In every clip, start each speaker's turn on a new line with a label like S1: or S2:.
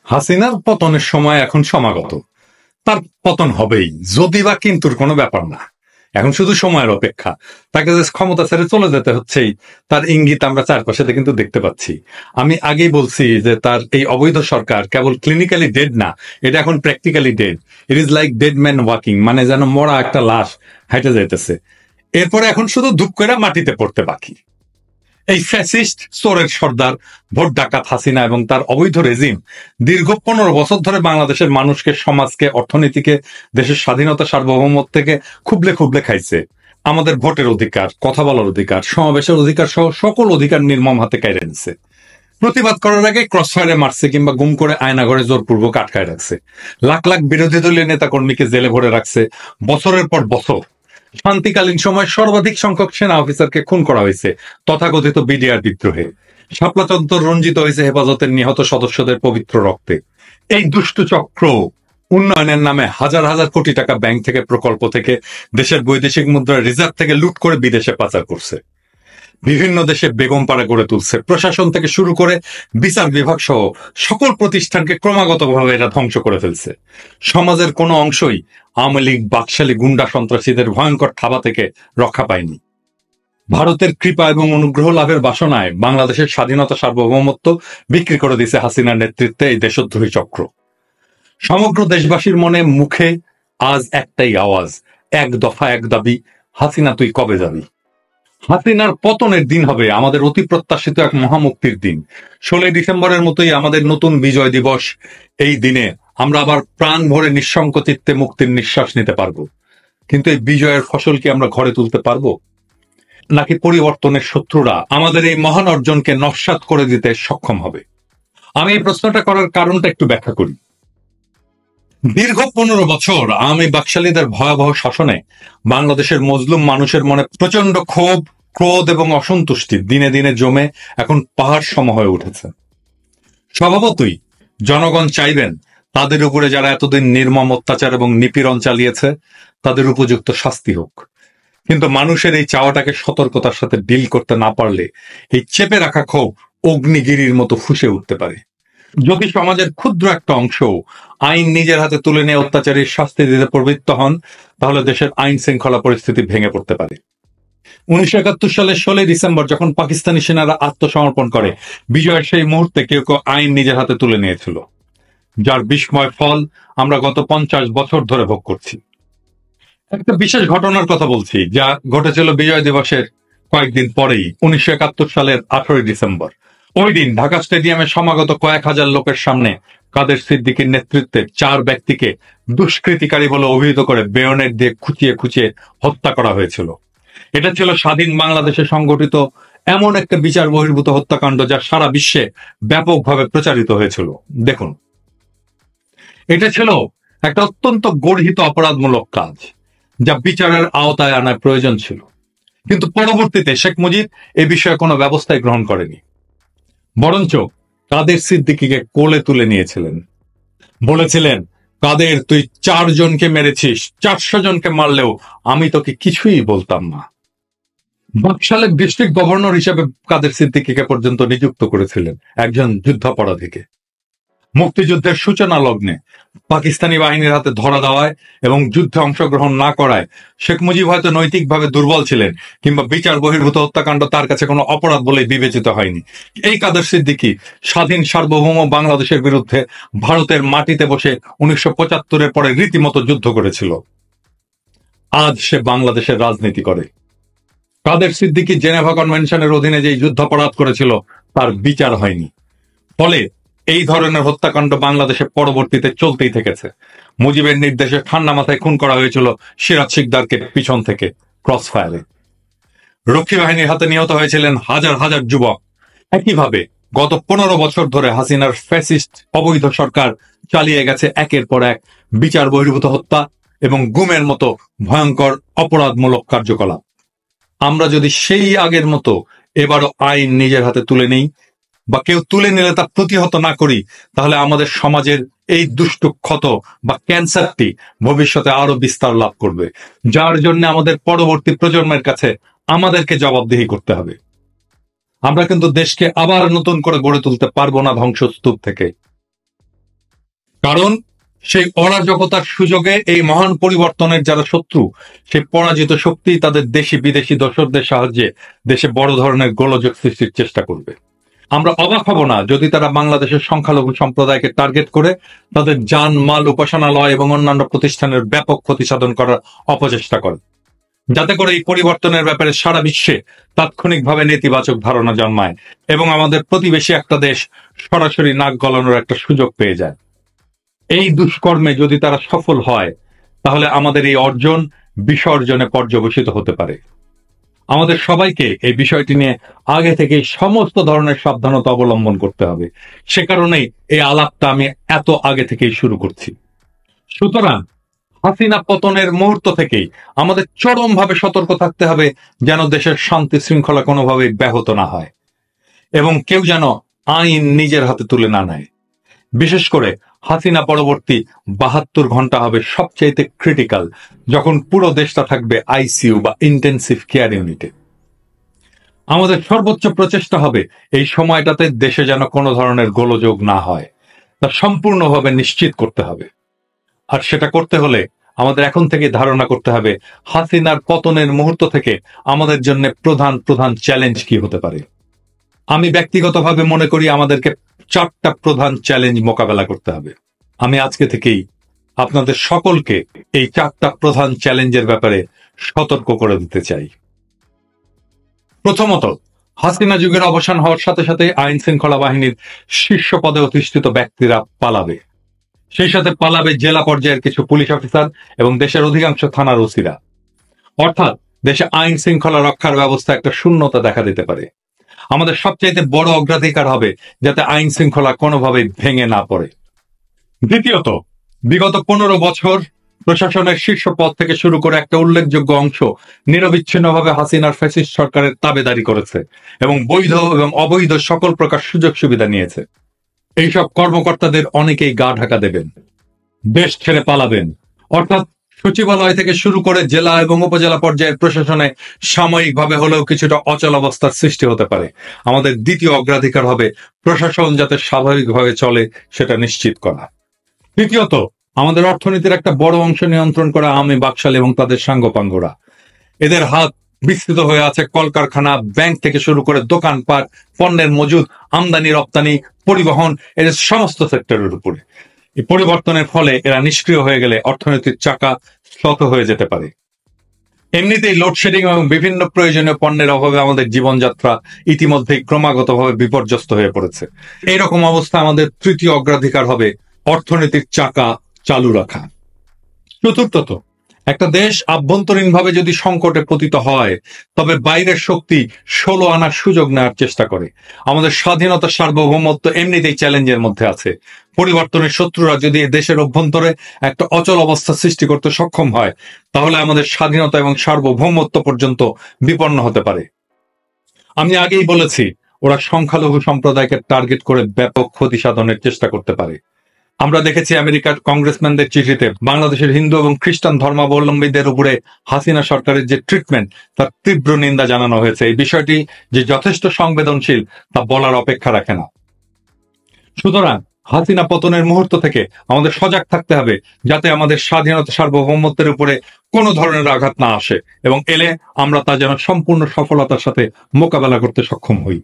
S1: হাসিনার পতনের সময় এখন সমাগত। তার পতন হবেই, যদি বা কিন্তুর কোনো ব্যাপার না। এখন শুধু সময়ের অপেক্ষা। তাকে যে ক্ষমতা ছেড়ে চলে যেতে হচ্ছেই, তার ইঙ্গিত আমরা চারপাশে কিন্তু দেখতে পাচ্ছি। আমি আগেই বলছি যে তার এই অবৈধ সরকার কেবল ক্লিনিক্যালি ডেড না, এটা এখন practically dead. It is like dead man walking, মানে যেন মরা একটা লাশ হাইটে যাইতেছে। এরপরে এখন শুধু ধূপ করে মাটিতে পড়তে বাকি। এই ফ্যাসিস্ট চোরের সর্দার ভোট ডাকাত হাসিনা এবং তার অবৈধ রেজিম দীর্ঘ 15 বছর ধরে বাংলাদেশের মানুষকে, সমাজকে, অর্থনীতিকে, দেশের স্বাধীনতা সার্বভৌমত্ব থেকে খুবলে খুবলে খাইছে। আমাদের ভোটের অধিকার, কথা বলার অধিকার, সমাবেশের অধিকার সহ সকল অধিকার নির্মম হাতে কেড়ে নিছে। প্রতিবাদ করার আগে ক্রসফায়ারে মারছে কিংবা গুম করে আয়নাঘরে জোরপূর্বক আটকায় রাখছে। লাখ লাখ বিরোধী দলীয় নেতাকর্মীকে জেলে ভরে রাখছে বছরের পর বছর। শান্তিকালীন সময় সর্বাধিক সংখ্যক সেনা অফিসারকে খুন করা হয়েছে তথাকথিত বিডিআর বিদ্রোহে। শাপলা চত্বর রঞ্জিত হয়েছে হেফাজতের নিহত সদস্যদের পবিত্র রক্তে। এই দুষ্ট চক্র উন্নয়নের নামে হাজার হাজার কোটি টাকা ব্যাংক থেকে, প্রকল্প থেকে, দেশের বৈদেশিক মুদ্রার রিজার্ভ থেকে লুট করে বিদেশে পাচার করছে। বিভিন্ন দেশে বেগম পাড়া গড়ে তুলছে। প্রশাসন থেকে শুরু করে বিচার বিভাগ সহ সকল প্রতিষ্ঠানকে ক্রমাগতভাবে এরা ধ্বংস করে ফেলছে। সমাজের কোনো অংশই আওয়ামী লীগ, বাকশালী, গুন্ডা সন্ত্রাসীদের ভয়ঙ্কর থাবা থেকে রক্ষা পায়নি। ভারতের কৃপা এবং অনুগ্রহ লাভের বাসনায় বাংলাদেশের স্বাধীনতা সার্বভৌমত্ব বিক্রি করে দিছে হাসিনার নেতৃত্বে এই দেশদ্রোহী চক্র। সমগ্র দেশবাসীর মনে মুখে আজ একটাই আওয়াজ, এক দফা এক দাবি, হাসিনা তুই কবে যাবি। হাসিনার পতনের দিন হবে আমাদের অতি প্রত্যাশিত এক মহামুক্তির দিন। 16 ডিসেম্বরের মতোই আমাদের নতুন বিজয় দিবস। এই দিনে আমরা আবার প্রাণ ভরে নিঃশঙ্ক চিত্তে মুক্তির নিঃশ্বাস নিতে পারবো। কিন্তু এই বিজয়ের ফসল কি আমরা ঘরে তুলতে পারবো, নাকি পরিবর্তনের শত্রুরা আমাদের এই মহান অর্জনকে নস্যাৎ করে দিতে সক্ষম হবে? আমি এই প্রশ্নটা করার কারণটা একটু ব্যাখ্যা করি। দীর্ঘ 15 বছর আওয়ামী বাকশালীদের ভয়াবহ শাসনে বাংলাদেশের মজলুম মানুষের মনে প্রচন্ড ক্ষোভ, ক্রোধ এবং অসন্তুষ্টি দিনে দিনে জমে এখন পাহাড় সম হয়ে উঠেছে। স্বভাবতই জনগণ চাইবেন তাদের উপরে যারা এতদিন নির্মম অত্যাচার এবং নিপীড়ন চালিয়েছে তাদের উপযুক্ত শাস্তি হোক। কিন্তু মানুষের এই চাওয়াটাকে সতর্কতার সাথে ডিল করতে না পারলে এই চেপে রাখা ক্ষোভ অগ্নিগিরির মতো ফুঁসে উঠতে পারে। যদি সমাজের ক্ষুদ্র একটা অংশ আইন নিজের হাতে তুলে নিয়ে অত্যাচারীর শাস্তি দিতে প্রবৃত্ত হন, তাহলে দেশের আইন শৃঙ্খলা পরিস্থিতি ভেঙে পড়তে পারে। 1971 সালের 16 ডিসেম্বর যখন পাকিস্তানি সেনারা আত্মসমর্পণ করে, বিজয়ের সেই মুহূর্তে কেউ কেউ আইন নিজের হাতে তুলে নিয়েছিল, যার বিস্ময় ফল আমরা গত 50 বছর ধরে ভোগ করছি। একটা বিশেষ ঘটনার কথা বলছি, যা ঘটেছিল বিজয় দিবসের কয়েকদিন পরেই, 1971 সালের 18 ডিসেম্বর। ওই দিন ঢাকা স্টেডিয়ামে সমাগত কয়েক হাজার লোকের সামনে কাদের সিদ্দিকীর নেতৃত্বে 4 ব্যক্তিকে দুষ্কৃতিকারী বলে অভিহিত করে বেয়নেট দিয়ে খুঁচিয়ে খুঁচিয়ে হত্যা করা হয়েছিল। এটা ছিল স্বাধীন বাংলাদেশে সংঘটিত এমন একটা বিচার বহির্ভূত হত্যাকাণ্ড যা সারা বিশ্বে ব্যাপকভাবে প্রচারিত হয়েছিল। দেখুন, এটা ছিল একটা অত্যন্ত গর্হিত অপরাধমূলক কাজ, যা বিচারের আওতায় আনার প্রয়োজন ছিল। কিন্তু পরবর্তীতে শেখ মুজিব এ বিষয়ে কোনো ব্যবস্থাই গ্রহণ করেনি, বরঞ্চ কাদের সিদ্দিকীকে কোলে তুলে নিয়েছিলেন। বলেছিলেন, কাদের তুই 4 জনকে মেরেছিস, 400 জনকে মারলেও আমি তোকে কিছুই বলতাম না। বাকশালের ডিস্ট্রিক্ট গভর্নর হিসেবে কাদের সিদ্দিকীকে পর্যন্ত নিযুক্ত করেছিলেন একজন যুদ্ধাপরাধীকে। মুক্তিযুদ্ধের সূচনা লগ্নে পাকিস্তানি বাহিনীর হাতে ধরা দেওয়ায় এবং যুদ্ধে অংশগ্রহণ না করায় শেখ মুজিব হয়তো নৈতিকভাবে দুর্বল ছিলেন, কিংবা বিচার বহির্ভূত হত্যাকাণ্ড তার কাছে কোনো অপরাধ বলেই বিবেচিত হয়নি। এই কাদের সিদ্দিকী স্বাধীন সার্বভৌম বাংলাদেশের বিরুদ্ধে ভারতের মাটিতে বসে 1975-এর পরে রীতিমতো যুদ্ধ করেছিল। আজ সে বাংলাদেশের রাজনীতি করে। কাদের সিদ্দিকী জেনেভা কনভেনশনের অধীনে যে যুদ্ধাপরাধ করেছিল তার বিচার হয়নি। ফলে এই ধরনের হত্যাকাণ্ড বাংলাদেশে পরবর্তীতে চলতেই থেকেছে। মুজিবের নির্দেশে ঠান্ডা মাথায় খুন করা হয়েছিল সিরাজ শিকদারকে পিছন থেকে ক্রসফায়ারে। রক্ষী বাহিনীর হাতে নিহত হয়েছিলেন হাজার হাজার যুবক। একইভাবে গত 15 বছর ধরে হাসিনার ফ্যাসিস্ট অবৈধ সরকার চালিয়ে গেছে একের পর এক বিচার বহির্ভূত হত্যা এবং গুমের মতো ভয়ঙ্কর অপরাধমূলক কার্যকলাপ। আমরা যদি সেই আগের মতো এবারও আইন নিজের হাতে তুলে নেই, বা কেউ তুলে নিলে তা প্রতিহত না করি, তাহলে আমাদের সমাজের এই দুষ্টু ক্ষত বা ক্যান্সারটি ভবিষ্যতে আরো বিস্তার লাভ করবে, যার জন্য আমাদের পরবর্তী প্রজন্মের কাছে আমাদেরকে জবাবদিহি করতে হবে। আমরা কিন্তু দেশকে আবার নতুন করে গড়ে তুলতে পারবো না ধ্বংসস্তূপ থেকে। কারণ সেই অরাজকতার সুযোগে এই মহান পরিবর্তনের যারা শত্রু, সেই পরাজিত শক্তি তাদের দেশি বিদেশি দোসরদের সাহায্যে দেশে বড় ধরনের গোলযোগ সৃষ্টির চেষ্টা করবে। আমরা অবাক হব না যদি তারা বাংলাদেশের সংখ্যালঘু সম্প্রদায়কে টার্গেট করে তাদের জান মাল, উপাসনালয় এবং অন্যান্য প্রতিষ্ঠানের ব্যাপক ক্ষতি সাধন করার অপচেষ্টা করে, যাতে করে এই পরিবর্তনের ব্যাপারে সারা বিশ্বে তাৎক্ষণিকভাবে নেতিবাচক ধারণা জন্মায় এবং আমাদের প্রতিবেশী একটা দেশ সরাসরি নাক গলানোর একটা সুযোগ পেয়ে যায়। এই দুষ্কর্মে যদি তারা সফল হয়, তাহলে আমাদের এই অর্জন বিসর্জনে পর্যবসিত হতে পারে। আমাদের সবাইকে এই বিষয়টি নিয়ে আগে থেকে সমস্ত ধরনের সাবধানতা অবলম্বন করতে হবে। সে কারণেই এই আলাপটা আমি এত আগে থেকেই শুরু করছি। সুতরাং হাসিনা পতনের মুহূর্ত থেকেই আমাদের চরমভাবে সতর্ক থাকতে হবে যেন দেশের শান্তি শৃঙ্খলা কোনোভাবেই ব্যাহত না হয় এবং কেউ যেন আইন নিজের হাতে তুলে না নেয়। বিশেষ করে হাসিনা পরবর্তী 72 ঘন্টা হবে সবচাইতে ক্রিটিক্যাল, যখন পুরো দেশটা থাকবে আইসিইউ বা ইন্টেনসিভ কেয়ার ইউনিটে। আমাদের সর্বোচ্চ প্রচেষ্টা হবে এই সময়টাতে দেশে যেন কোনো ধরনের গোলযোগ না হয়, তা সম্পূর্ণভাবে নিশ্চিত করতে হবে। আর সেটা করতে হলে আমাদের এখন থেকে ধারণা করতে হবে হাসিনার পতনের মুহূর্ত থেকে আমাদের জন্য প্রধান প্রধান চ্যালেঞ্জ কি হতে পারে। আমি ব্যক্তিগতভাবে মনে করি আমাদেরকে 4টা প্রধান চ্যালেঞ্জ মোকাবেলা করতে হবে। আমি আজকে থেকেই আপনাদের সকলকে এই 4টা প্রধান চ্যালেঞ্জের ব্যাপারে সতর্ক করে দিতে চাই। প্রথমত, হাসিনা যুগের অবসান হওয়ার সাথে সাথে আইন শৃঙ্খলা বাহিনীর শীর্ষ পদে অধিষ্ঠিত ব্যক্তিরা পালাবে। সেই সাথে পালাবে জেলা পর্যায়ের কিছু পুলিশ অফিসার এবং দেশের অধিকাংশ থানার ওসিরা। অর্থাৎ দেশে আইন শৃঙ্খলা রক্ষার ব্যবস্থা একটা শূন্যতা দেখা দিতে পারে। আমাদের সবচাইতে বড় অগ্রাধিকার হবে যাতে আইন শৃঙ্খলা কোনোভাবেই ভেঙে না পড়ে। দ্বিতীয়ত, বিগত 15 বছর প্রশাসনের শীর্ষ পদ থেকে শুরু করে একটা উল্লেখযোগ্য অংশ নিরবিচ্ছিন্নভাবে হাসিনার ফ্যাসিস্ট সরকারের তাবেদারি করেছে এবং বৈধ এবং অবৈধ সকল প্রকার সুযোগ সুবিধা নিয়েছে। এইসব কর্মকর্তাদের অনেকেই গা ঢাকা দেবেন, দেশ ছেড়ে পালাবেন। অর্থাৎ সচিবালয় থেকে শুরু করে জেলা এবং উপজেলা পর্যায়ের প্রশাসনে সাময়িকভাবে হলেও কিছুটা অচল অবস্থার সৃষ্টি হতে পারে। আমাদের দ্বিতীয় অগ্রাধিকার হবে প্রশাসন যাতে স্বাভাবিকভাবে চলে সেটা নিশ্চিত করা। তৃতীয়ত, আমাদের অর্থনীতির একটা বড় অংশ নিয়ন্ত্রণ করা আওয়ামী বাকশাল এবং তাদের সাঙ্গপাঙ্গরা। এদের হাত বিস্তৃত হয়ে আছে কলকারখানা, ব্যাংক থেকে শুরু করে দোকানপাট, পণ্যের মজুদ, আমদানি রপ্তানি, পরিবহন, এদের সমস্ত সেক্টরের উপরে। এই পরিবর্তনের ফলে এরা নিষ্ক্রিয় হয়ে গেলে অর্থনীতির চাকা শ্লথ হয়ে যেতে পারে। এমনিতেই লোডশেডিং এবং বিভিন্ন প্রয়োজনীয় পণ্যের অভাবে আমাদের জীবনযাত্রা ইতিমধ্যেই ক্রমাগতভাবে বিপর্যস্ত হয়ে পড়েছে। এইরকম অবস্থা আমাদের তৃতীয় অগ্রাধিকার হবে অর্থনীতির চাকা চালু রাখা। চতুর্থত, একটা দেশ আভ্যন্তরীণভাবে যদি সংকটে পতিত হয়, তবে বাইরের শক্তি 16 আনার সুযোগ নেওয়ার চেষ্টা করে। আমাদের স্বাধীনতা সার্বভৌমত্ব এমনিতেই চ্যালেঞ্জের মধ্যে আছে। পরিবর্তনের শত্রুরা যদি দেশের অভ্যন্তরে একটা অচল অবস্থা সৃষ্টি করতে সক্ষম হয়, তাহলে আমাদের স্বাধীনতা এবং সার্বভৌমত্ব পর্যন্ত বিপন্ন হতে পারে। আমি আগেই বলেছি, ওরা সংখ্যালঘু সম্প্রদায়কে টার্গেট করে ব্যাপক ক্ষতি সাধনের চেষ্টা করতে পারে। আমরা দেখেছি আমেরিকার কংগ্রেসম্যানদের চিঠিতে বাংলাদেশের হিন্দু এবং খ্রিস্টান ধর্মাবলম্বীদের উপরে হাসিনা সরকারের যে ট্রিটমেন্ট, তার তীব্র নিন্দা জানানো হয়েছে। এই বিষয়টি যে যথেষ্ট সংবেদনশীল তা বলার অপেক্ষা রাখে না। সুতরাং হাসিনা পতনের মুহূর্ত থেকে আমাদের সজাগ থাকতে হবে যাতে আমাদের স্বাধীনতা সার্বভৌমত্বের উপরে কোনো ধরনের আঘাত না আসে এবং এলে আমরা তা যেন সম্পূর্ণ সফলতার সাথে মোকাবেলা করতে সক্ষম হই।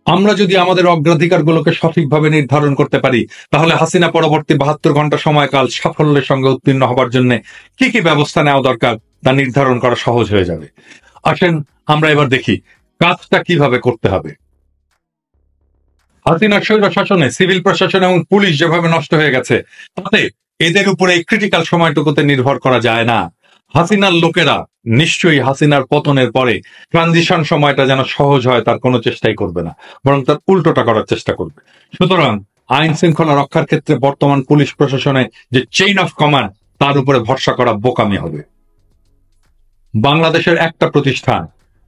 S1: আমরা যদি আমাদের অগ্রাধিকারগুলোকে সঠিকভাবে নির্ধারণ করতে পারি, তাহলে হাসিনা পরবর্তী 72 ঘন্টা সময়কাল সাফল্যের সঙ্গে উত্তীর্ণ হবার জন্য কি কি ব্যবস্থা নেওয়া দরকার তা নির্ধারণ করা সহজ হয়ে যাবে। আসেন আমরা এবার দেখি কাজটা কিভাবে করতে হবে। হাসিনার স্বৈর শাসনে সিভিল প্রশাসন এবং পুলিশ যেভাবে নষ্ট হয়ে গেছে, তাতে এদের উপরে এই ক্রিটিক্যাল সময়টুকুতে নির্ভর করা যায় না। হাসিনার লোকেরা নিশ্চয়ই হাসিনার পতনের পরে ট্রানজিশন সময়টা যেন সহজ হয় তার কোনো চেষ্টাই করবে না, বরং তার উল্টোটা করার চেষ্টা করবে। সুতরাং আইন শৃঙ্খলা রক্ষার ক্ষেত্রে বর্তমান পুলিশ প্রশাসনে যে চেইন অফ কমান্ড, তার উপরে ভরসা করা বোকামি হবে। বাংলাদেশের একটা প্রতিষ্ঠান,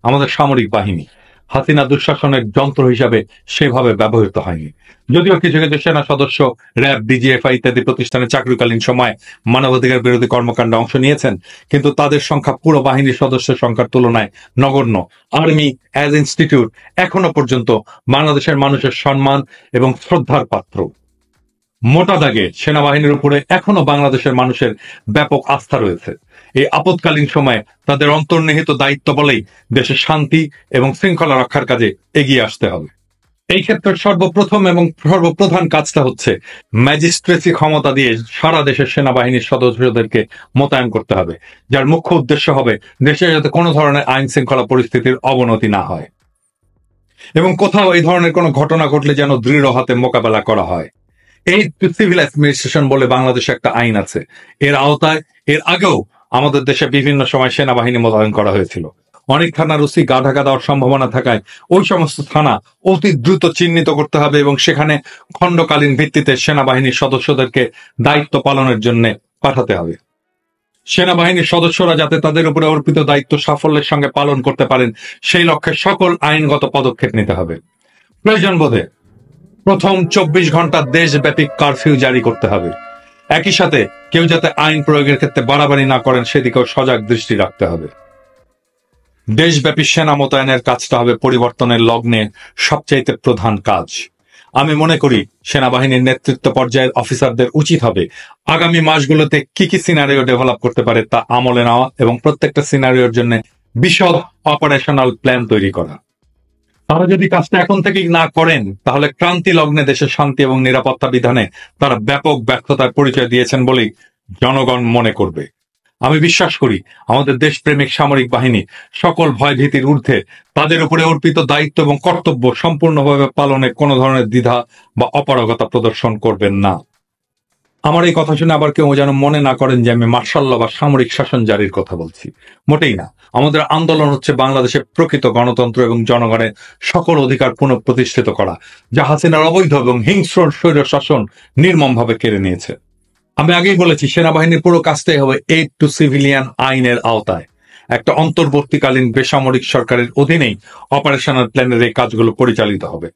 S1: আমাদের সামরিক বাহিনী, হাসিনা দুঃশাসনের যন্ত্র হিসাবে সেভাবে ব্যবহৃত হয়নি। যদিও কিছু কিছু সেনা সদস্য, র্যাব, ডিজিএফআই ইত্যাদি প্রতিষ্ঠানে চাকরিকালীন সময় মানবাধিকার বিরোধী কর্মকাণ্ডে অংশ নিয়েছেন, কিন্তু তাদের সংখ্যা পুরো বাহিনীর সদস্যের সংখ্যার তুলনায় নগণ্য। আর্মি অ্যাজ ইনস্টিটিউট এখনো পর্যন্ত বাংলাদেশের মানুষের সম্মান এবং শ্রদ্ধার পাত্র। মোটা দাগে সেনাবাহিনীর উপরে এখনো বাংলাদেশের মানুষের ব্যাপক আস্থা রয়েছে। এই আপৎকালীন সময়ে তাদের অন্তর্নিহিত দায়িত্ব বলেই দেশের শান্তি এবং শৃঙ্খলা রক্ষার কাজে এগিয়ে আসতে হবে। এই ক্ষেত্রে সর্বপ্রথম এবং সর্বপ্রধান কাজটা হচ্ছে ম্যাজিস্ট্রেসি ক্ষমতা দিয়ে সারা দেশের সেনাবাহিনীর সদস্যদেরকে মোতায়েন করতে হবে, যার মুখ্য উদ্দেশ্য হবে দেশে যাতে কোনো ধরনের আইন শৃঙ্খলা পরিস্থিতির অবনতি না হয় এবং কোথাও এই ধরনের কোনো ঘটনা ঘটলে যেন দৃঢ় হাতে মোকাবেলা করা হয়। এই সিভিল অ্যাডমিনিস্ট্রেশন বলে বাংলাদেশে একটা আইন আছে। এর আওতায় এর আগেও আমাদের দেশে বিভিন্ন সময় সেনাবাহিনী মোতায়েন করা হয়েছিল। অনেক থানার ওসি গা ঢাকা দেওয়ার সম্ভাবনা থাকায় ওই সমস্ত থানা অতি দ্রুত চিহ্নিত করতে হবে এবং সেখানে খণ্ডকালীন ভিত্তিতে সেনাবাহিনীর সদস্যদেরকে দায়িত্ব পালনের জন্য পাঠাতে হবে। সেনাবাহিনীর সদস্যরা যাতে তাদের উপরে অর্পিত দায়িত্ব সাফল্যের সঙ্গে পালন করতে পারেন সেই লক্ষ্যে সকল আইনগত পদক্ষেপ নিতে হবে। প্রয়োজন বোধে প্রথম 24 ঘন্টা দেশব্যাপী কারফিউ জারি করতে হবে। একই সাথে কেউ যাতে আইন প্রয়োগের ক্ষেত্রে বাড়াবাড়ি না করেন সেদিকেও সজাগ দৃষ্টি রাখতে হবে। দেশব্যাপী সেনা মোতায়েনের কাজটা হবে পরিবর্তনের লগ্নে সবচাইতে প্রধান কাজ। আমি মনে করি সেনাবাহিনীর নেতৃত্ব পর্যায়ের অফিসারদের উচিত হবে আগামী মাসগুলোতে কি কি সিনারিও ডেভেলপ করতে পারে তা আমলে নেওয়া এবং প্রত্যেকটা সিনারিওর জন্য বিশদ অপারেশনাল প্ল্যান তৈরি করা। তারা যদি কাজটা এখন থেকেই না করেন তাহলে ক্রান্তি লগ্নে দেশের শান্তি এবং নিরাপত্তা বিধানে তারা ব্যাপক ব্যর্থতার পরিচয় দিয়েছেন বলেই জনগণ মনে করবে। আমি বিশ্বাস করি আমাদের দেশপ্রেমিক সামরিক বাহিনী সকল ভয়ভীতির ঊর্ধ্বে তাদের উপরে অর্পিত দায়িত্ব এবং কর্তব্য সম্পূর্ণভাবে পালনে কোনো ধরনের দ্বিধা বা অপারগতা প্রদর্শন করবেন না। আমার এই কথা শুনে আবার কেউ যেন মনে না করেন যে আমি মার্শাল বা সামরিক শাসন জারির কথা বলছি। মোটেই না। আমাদের আন্দোলন হচ্ছে বাংলাদেশের প্রকৃত গণতন্ত্র এবং জনগণের সকল অধিকার পুনঃপ্রতিষ্ঠিত করা, যা হাসিনার অবৈধ এবং হিংস্র স্বৈর শাসন নির্মমভাবে কেড়ে নিয়েছে। আমি আগেই বলেছি সেনাবাহিনীর পুরো কাজটাই হবে এইড টু সিভিলিয়ান আইনের আওতায়। একটা অন্তর্বর্তীকালীন বেসামরিক সরকারের অধীনেই অপারেশনাল প্ল্যানের এই কাজগুলো পরিচালিত হবে।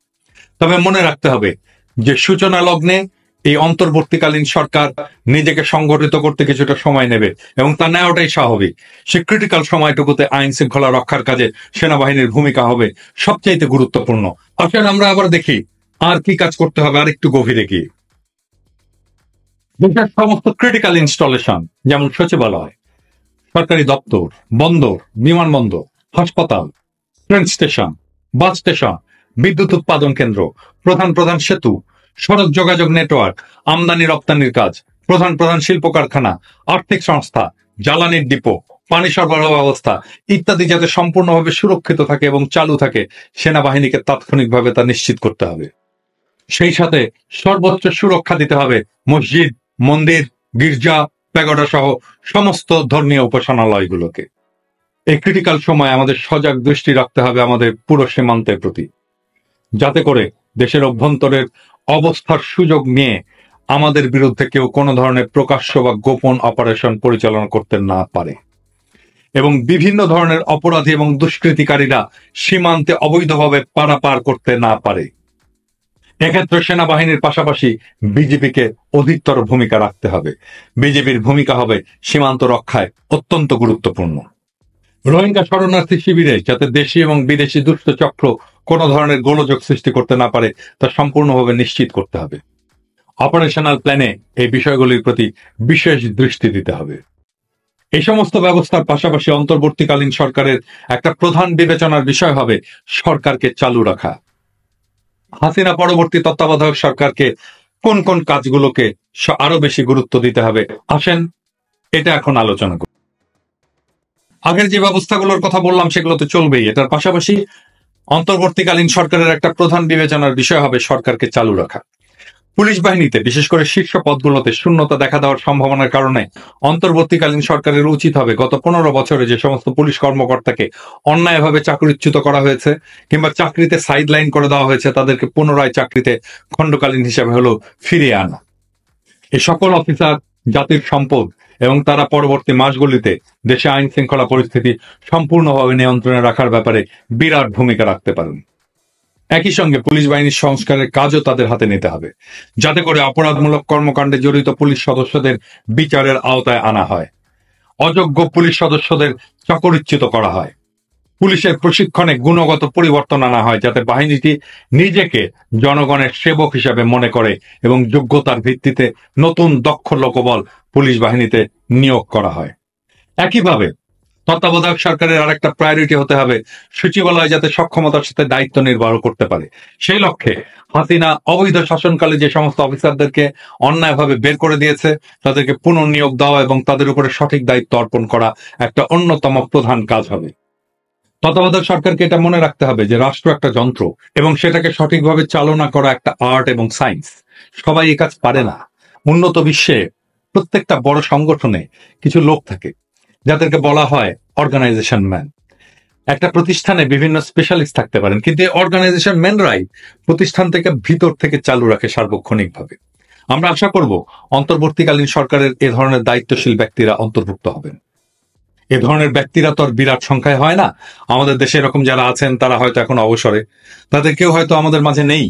S1: তবে মনে রাখতে হবে যে সূচনা লগ্নে এই অন্তর্বর্তীকালীন সরকার নিজেকে সংগঠিত করতে কিছুটা সময় নেবে এবং তা নেওয়াটাই স্বাভাবিক। সে ক্রিটিক্যাল সময়টুকুতে আইন শৃঙ্খলা রক্ষার কাজে সেনাবাহিনীর ভূমিকা হবে সবচাইতে গুরুত্বপূর্ণ। আসলে আমরা আবার দেখি আর কি কাজ করতে হবে আর একটু গভীরে গিয়ে। দেশের সমস্ত ক্রিটিক্যাল ইনস্টলেশন যেমন সচিবালয়, সরকারি দপ্তর, বন্দর, বিমানবন্দর, হাসপাতাল, ট্রেন স্টেশন, বাস স্টেশন, বিদ্যুৎ উৎপাদন কেন্দ্র, প্রধান প্রধান সেতু, সড়ক যোগাযোগ নেটওয়ার্ক, আমদানি রপ্তানির কাজ, প্রধান প্রধান শিল্প কারখানা, আর্থিক সংস্থা, জ্বালানির ডিপো, পানি সরবরাহ ব্যবস্থা ইত্যাদি যাতে সম্পূর্ণভাবে সুরক্ষিত থাকে এবং চালু থাকে সেনাবাহিনীকে তাৎক্ষণিকভাবে তা নিশ্চিত করতে হবে। সেই সাথে সর্বোচ্চ সুরক্ষা দিতে হবে মসজিদ, মন্দির, গির্জা, প্যাগোডা সহ সমস্ত ধর্মীয় উপাসনালয়গুলোকে। এই ক্রিটিক্যাল সময় আমাদের সজাগ দৃষ্টি রাখতে হবে আমাদের পুরো সীমান্তের প্রতি, যাতে করে দেশের অভ্যন্তরের অবস্থার সুযোগ নিয়ে আমাদের বিরুদ্ধে কেউ কোনো ধরনের প্রকাশ্য বা গোপন অপারেশন পরিচালনা করতে না পারে এবং বিভিন্ন ধরনের অপরাধী এবং দুষ্কৃতিকারীরা সীমান্তে অবৈধভাবে পারাপার করতে না পারে। এক্ষেত্রে সেনাবাহিনীর পাশাপাশি বিজেপিকে অধিকতর ভূমিকা রাখতে হবে। বিজেপির ভূমিকা হবে সীমান্ত রক্ষায় অত্যন্ত গুরুত্বপূর্ণ। রোহিঙ্গা শরণার্থী শিবিরে যাতে দেশি এবং বিদেশি দুষ্ট চক্র কোনো ধরনের গোলযোগ সৃষ্টি করতে না পারে তা সম্পূর্ণভাবে নিশ্চিত করতে হবে। অপারেশনাল প্ল্যানে এই বিষয়গুলির প্রতি বিশেষ দৃষ্টি দিতে হবে। এই সমস্ত ব্যবস্থার পাশাপাশি অন্তর্বর্তীকালীন সরকারের একটা প্রধান বিবেচনার বিষয় হবে সরকারকে চালু রাখা। হাসিনা পরবর্তী তত্ত্বাবধায়ক সরকারকে কোন কোন কাজগুলোকে আরো বেশি গুরুত্ব দিতে হবে আসেন এটা এখন আলোচনা করি। আগের যে ব্যবস্থাগুলোর কথা বললাম সেগুলো তো চলবেই, এটার পাশাপাশি অন্তর্বর্তীকালীন সরকারের একটা প্রধান বিবেচনার বিষয় হবে সরকারকে চালু রাখা। পুলিশ বাহিনীতে বিশেষ করে শীর্ষ পদগুলোতে শূন্যতা দেখা দেওয়ার সম্ভাবনার কারণে অন্তর্বর্তীকালীন সরকারের উচিত হবে গত 15 বছরে যে সমস্ত পুলিশ কর্মকর্তাকে অন্যায়ভাবে চাকরিচ্যুত করা হয়েছে কিংবা চাকরিতে সাইডলাইন করে দেওয়া হয়েছে তাদেরকে পুনরায় চাকরিতে খণ্ডকালীন হিসেবে হলো ফিরিয়ে আনা। এই সকল অফিসার জাতির সম্পদ এবং তারা পরবর্তী মাসগুলিতে দেশে আইন শৃঙ্খলা পরিস্থিতি সম্পূর্ণভাবে নিয়ন্ত্রণে রাখার ব্যাপারে বিরাট ভূমিকা রাখতে পারেন। একই সঙ্গে পুলিশ বাহিনীর সংস্কারের কাজও তাদের হাতে নিতে হবে, যাতে করে অপরাধমূলক কর্মকাণ্ডে জড়িত পুলিশ সদস্যদের বিচারের আওতায় আনা হয়, অযোগ্য পুলিশ সদস্যদের চাকরিচ্যুত করা হয়, পুলিশের প্রশিক্ষণে গুণগত পরিবর্তন আনা হয়, যাতে বাহিনীটি নিজেকে জনগণের সেবক হিসাবে মনে করে এবং যোগ্যতার ভিত্তিতে নতুন দক্ষ লোকবল পুলিশ বাহিনীতে নিয়োগ করা হয়। একইভাবে তত্ত্বাবধায়ক সরকারের আরেকটা প্রায়োরিটি হতে হবে সচিবালয় যাতে সক্ষমতার সাথে দায়িত্ব নির্বাহ করতে পারে। সেই লক্ষ্যে হাসিনা অবৈধ শাসনকালে যে সমস্ত অফিসারদেরকে অন্যায়ভাবে বের করে দিয়েছে তাদেরকে পুনর্নিয়োগ দেওয়া এবং তাদের উপরে সঠিক দায়িত্ব অর্পণ করা একটা অন্যতম প্রধান কাজ হবে। তত্ত্বাবধায়ক সরকারকে এটা মনে রাখতে হবে যে রাষ্ট্র একটা যন্ত্র এবং সেটাকে সঠিকভাবে চালনা করা একটা আর্ট এবং সায়েন্স। সবাই এই কাজ পারে না। উন্নত বিশ্বে প্রত্যেকটা বড় সংগঠনে কিছু লোক থাকে যাদেরকে বলা হয় অর্গানাইজেশন ম্যান। একটা প্রতিষ্ঠানে বিভিন্ন স্পেশালিস্ট থাকতে পারেন, কিন্তু এই অর্গানাইজেশন ম্যানরাই প্রতিষ্ঠান থেকে ভিতর থেকে চালু রাখে সার্বক্ষণিকভাবে। আমরা আশা করব অন্তর্বর্তীকালীন সরকারের এ ধরনের দায়িত্বশীল ব্যক্তিরা অন্তর্ভুক্ত হবেন। এ ধরনের ব্যক্তিরা তো আর বিরাট সংখ্যায় হয় না। আমাদের দেশে এরকম যারা আছেন তারা হয়তো এখন অবসরে, তাদের কেউ হয়তো আমাদের মাঝে নেই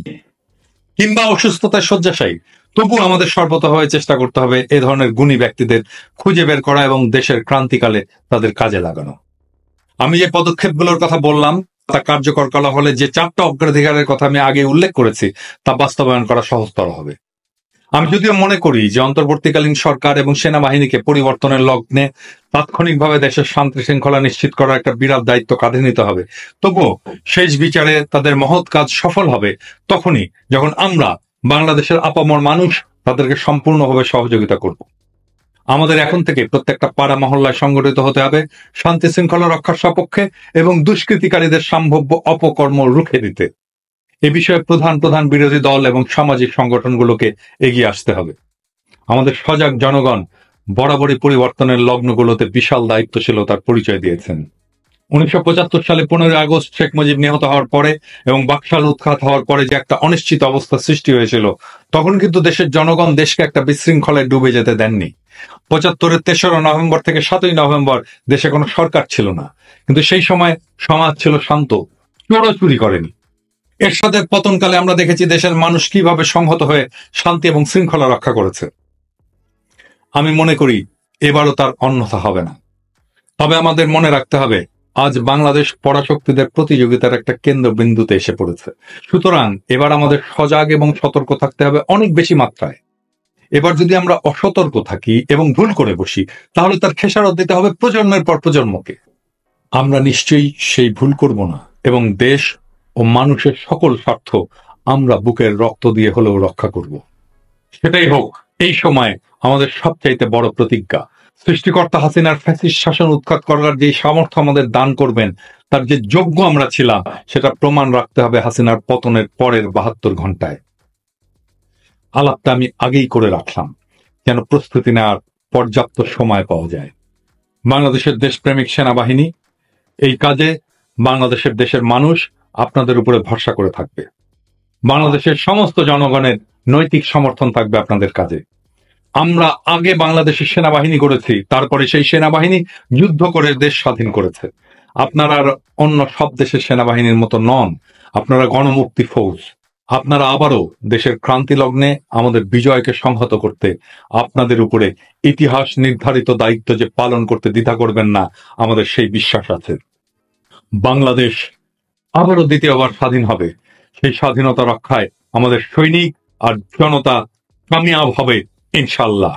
S1: কিংবা অসুস্থতায় শয্যাশায়ী। তবু আমাদের সর্বতভাবে চেষ্টা করতে হবে এ ধরনের গুণী ব্যক্তিদের খুঁজে বের করা এবং দেশের ক্রান্তিকালে তাদের কাজে লাগানো। আমি যে পদক্ষেপগুলোর কথা বললাম তা কার্যকর করা হলে যে 4টা অগ্রাধিকারের কথা আমি আগে উল্লেখ করেছি তা বাস্তবায়ন করা সহজতর হবে। আমি যদিও মনে করি যে অন্তর্বর্তীকালীন সরকার এবং সেনাবাহিনীকে পরিবর্তনের লগ্নে তাৎক্ষণিকভাবে দেশের শান্তি শৃঙ্খলা নিশ্চিত করার একটা বিরাট দায়িত্ব কাঁধে নিতে হবে, তবুও শেষ বিচারে তাদের মহৎ কাজ সফল হবে তখনই যখন আমরা বাংলাদেশের আপামর মানুষ তাদেরকে সম্পূর্ণভাবে সহযোগিতা করব। আমাদের এখন থেকে প্রত্যেকটা পাড়া মহল্লায় সংগঠিত হতে হবে শান্তি শৃঙ্খলা রক্ষার সপক্ষে এবং দুষ্কৃতিকারীদের সম্ভাব্য অপকর্ম রুখে দিতে। এ বিষয়ে প্রধান প্রধান বিরোধী দল এবং সামাজিক সংগঠনগুলোকে এগিয়ে আসতে হবে। আমাদের সজাগ জনগণ বরাবরই পরিবর্তনের লগ্নগুলোতে বিশাল দায়িত্বশীলতার পরিচয় দিয়েছেন। 1975 সালে 15 আগস্ট শেখ মুজিব নিহত হওয়ার পরে এবং বাকশাল উৎখাত হওয়ার পরে যে একটা অনিশ্চিত অবস্থা সৃষ্টি হয়েছিল, তখন কিন্তু দেশের জনগণ দেশকে একটা বিশৃঙ্খলায় ডুবে যেতে দেননি। 75-এর 3রা নভেম্বর থেকে 7ই নভেম্বর দেশে কোনো সরকার ছিল না, কিন্তু সেই সময় সমাজ ছিল শান্ত, চোরও চুরি করেনি। এরশাদের পতনকালে আমরা দেখেছি দেশের মানুষ কিভাবে সংহত হয়ে শান্তি এবং শৃঙ্খলা রক্ষা করেছে। আমি মনে করি এবারও তার অন্যথা হবে না। তবে আমাদের মনে রাখতে হবে আজ বাংলাদেশ পরাশক্তিদের প্রতিযোগিতার একটা কেন্দ্রবিন্দুতে এসে পড়েছে। সুতরাং এবার আমাদের সজাগ এবং সতর্ক থাকতে হবে অনেক বেশি মাত্রায়। এবার যদি আমরা অসতর্ক থাকি এবং ভুল করে বসি তাহলে তার খেসারত দিতে হবে প্রজন্মের পর প্রজন্মকে। আমরা নিশ্চয়ই সেই ভুল করব না এবং দেশ ও মানুষের সকল স্বার্থ আমরা বুকের রক্ত দিয়ে হলেও রক্ষা করব। সেটাই হোক এই সময় আমাদের সবচাইতে বড় প্রতিজ্ঞা। সৃষ্টিকর্তা হাসিনার ফ্যাসিস্ট শাসন উৎখাত করার যে সামর্থ্য আমাদের দান করবেন তার যে যোগ্য আমরা ছিলাম সেটা প্রমাণ রাখতে হবে হাসিনার পতনের পরের 72 ঘন্টায়। আলাপটা আমি আগেই করে রাখলাম যেন প্রস্তুতি নেওয়ার পর্যাপ্ত সময় পাওয়া যায়। বাংলাদেশের দেশপ্রেমিক সেনাবাহিনী এই কাজে বাংলাদেশের দেশের মানুষ আপনাদের উপরে ভরসা করে থাকবে। বাংলাদেশের সমস্ত জনগণের নৈতিক সমর্থন থাকবে আপনাদের কাজে। আমরা আগে বাংলাদেশের সেনাবাহিনী করেছি, তারপরে সেই সেনাবাহিনী যুদ্ধ করে দেশ স্বাধীন করেছে। আপনারা আর অন্য সব দেশের সেনাবাহিনীর মতো নন, আপনারা গণমুক্তি ফৌজ। আপনারা আবারও দেশের ক্রান্তি লগ্নে আমাদের বিজয়কে সংহত করতে আপনাদের উপরে ইতিহাস নির্ধারিত দায়িত্ব যে পালন করতে দ্বিধা করবেন না, আমাদের সেই বিশ্বাস আছে। বাংলাদেশ আবারও দ্বিতীয়বার স্বাধীন হবে। সেই স্বাধীনতা রক্ষায় আমাদের সৈনিক আর জনতা কামিয়াব হবে ইনশাআল্লাহ।